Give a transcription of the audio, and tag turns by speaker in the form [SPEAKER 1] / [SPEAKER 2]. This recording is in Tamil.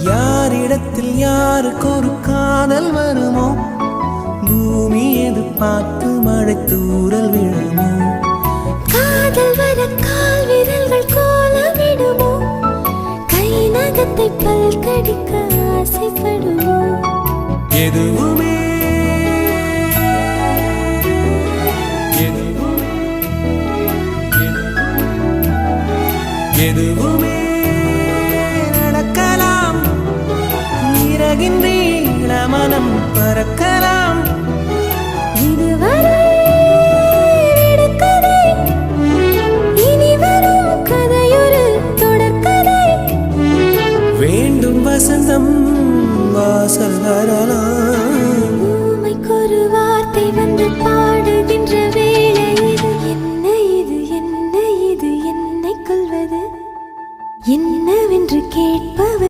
[SPEAKER 1] யாரிடத்தில் யாருக்கு ஒரு காதல் வருமோ, பூமி எது பார்த்து மழை தூறல் விழுமோ,
[SPEAKER 2] காதல் வர கால் விரல்கள் கோலமிடுமோ, கை நகத்தை பல் கடிக்க ஆசைப்படுமோ,
[SPEAKER 1] எதுவுமே எதுவுமே நடக்கலாம், இறகின்ற மனம் பறக்கலாம்.
[SPEAKER 2] இதுவரை விடுகதை, இனி வரும் கதையொரு தொடர்கதை.
[SPEAKER 1] வேண்டும் வசந்தம் வாசல் வரலாம்.
[SPEAKER 2] ஊமைக்கொரு வார்த்தை வந்து பாடுகின்ற வேளை இது. என்ன இது, என்ன இது, என்னை கொல்வது என்னவென்று கேட்பவர்